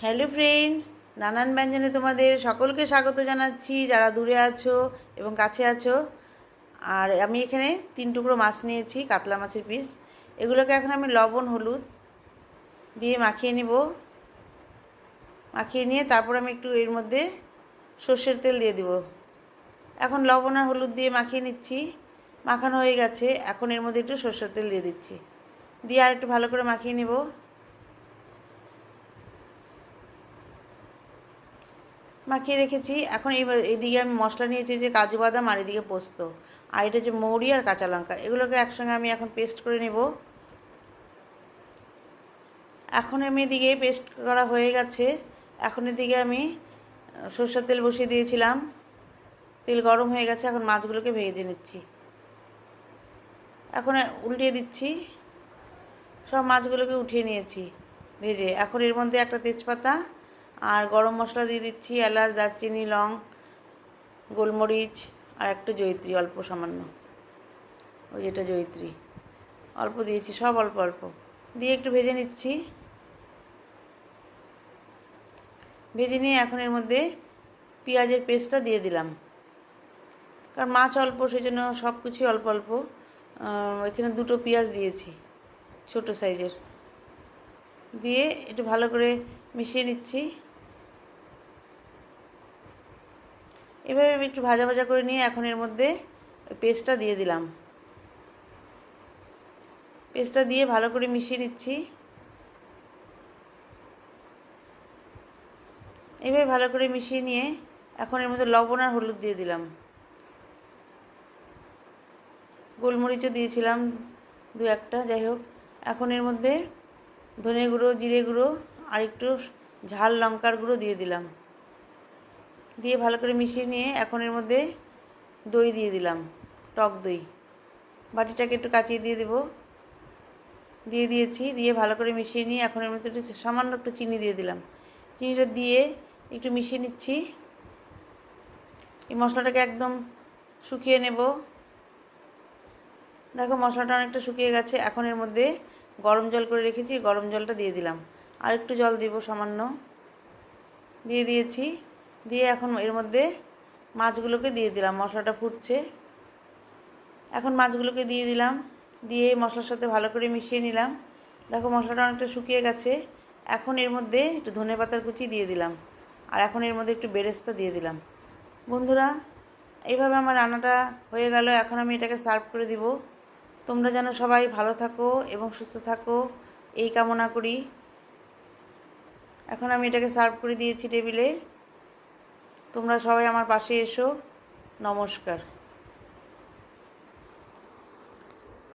Hello friends, নানান ব্যঞ্জনে তোমাদের সকলকে স্বাগত জানাচ্ছি, যারা দূরে আছো এবং কাছে আছো। আর আমি এখানে 3 টুকরো মাছ নিয়েছি, কাতলা মাছের পিস। এগুলোকে এখন আমি লবণ হলুদ দিয়ে মাখিয়ে নিব। মাখিয়ে নিয়ে তারপর আমি একটু এর মধ্যে সর্ষের তেল দিয়ে দিব। এখন লবণ আর হলুদ দিয়ে মাখিয়ে নিচ্ছি। মাখানো হয়ে গেছে, এখন এর মধ্যে একটু সর্ষের তেল দিয়ে দিচ্ছি। দিয়ে আর একটু ভালো করে মাখিয়ে নেব। মাখিয়ে রেখেছি। এখন এদিকে আমি মশলা নিয়েছি, যে কাজু বাদাম আর এদিকে পোস্ত, আর এটা যে মৌরি আর কাঁচা লঙ্কা, এগুলোকে একসঙ্গে আমি এখন পেস্ট করে নেব। এখন আমি এদিকে পেস্ট করা হয়ে গেছে। এখন এদিকে আমি সরষের তেল বসিয়ে দিয়েছিলাম, তেল গরম হয়ে গেছে। এখন মাছগুলোকে ভেজে নিচ্ছি। এখন উল্টিয়ে দিচ্ছি। সব মাছগুলোকে উঠিয়ে নিয়েছি ভেজে। এখন এর মধ্যে একটা তেজপাতা আর গরম মশলা দিয়ে দিচ্ছি, এলাচ, দারচিনি, লং, গোলমরিচ আর একটু জয়িত্রী, অল্প সামান্য, ওই যেটা জয়িত্রী অল্প দিয়েছি, সব অল্প অল্প দিয়ে একটু ভেজে নিচ্ছি। ভেজে নিয়ে এখন এর মধ্যে পেঁয়াজের পেস্টটা দিয়ে দিলাম, কারণ মাছ অল্প, সেই জন্য সব কিছুই অল্প অল্প। এখানে 2টো পেঁয়াজ দিয়েছি, ছোট সাইজের, দিয়ে একটু ভালো করে মিশিয়ে নিচ্ছি। এভাবে আমি একটু ভাজা ভাজা করে নিয়ে এখন এর মধ্যে পেস্টটা দিয়ে দিলাম। পেস্টটা দিয়ে ভালো করে মিশিয়ে নিচ্ছি। এভাবে ভালো করে মিশিয়ে নিয়ে এখন এর মধ্যে লবণ আর হলুদ দিয়ে দিলাম। গোলমরিচও দিয়েছিলাম 2-1টা, যাই হোক। এখন এর মধ্যে ধনে গুঁড়ো, জিরে গুঁড়ো আর একটু ঝাল লঙ্কার গুঁড়ো দিয়ে দিলাম। দিয়ে ভালো করে মিশিয়ে নিয়ে এখন এর মধ্যে দই দিয়ে দিলাম, টক দই। বাটিটাকে একটু কাচিয়ে দিয়ে দেবো, দিয়ে দিয়েছি। দিয়ে ভালো করে মিশিয়ে নিয়ে এখন এর মধ্যে একটু সামান্য একটু চিনি দিয়ে দিলাম। চিনিটা দিয়ে একটু মিশিয়ে নিচ্ছি। এই মশলাটাকে একদম শুকিয়ে নেব। দেখো মশলাটা অনেকটা শুকিয়ে গেছে। এখন এর মধ্যে গরম জল করে রেখেছি, গরম জলটা দিয়ে দিলাম। আর একটু জল দিব সামান্য, দিয়ে দিয়েছি। দিয়ে এখন এর মধ্যে মাছগুলোকে দিয়ে দিলাম। মশলাটা ফুটছে, এখন মাছগুলোকে দিয়ে দিলাম। দিয়ে মশলার সাথে ভালো করে মিশিয়ে নিলাম। দেখো মশলাটা অনেকটা শুকিয়ে গেছে। এখন এর মধ্যে একটু ধনেপাতার কুচি দিয়ে দিলাম, আর এখন এর মধ্যে একটু বেরেস্তা দিয়ে দিলাম। বন্ধুরা, এইভাবে আমার রান্নাটা হয়ে গেল। এখন আমি এটাকে সার্ভ করে দিব। তোমরা যেন সবাই ভালো থাকো এবং সুস্থ থাকো, এই কামনা করি। এখন আমি এটাকে সার্ভ করে দিয়েছি টেবিলে। তোমরা সবাই আমার পাশে এসো। নমস্কার।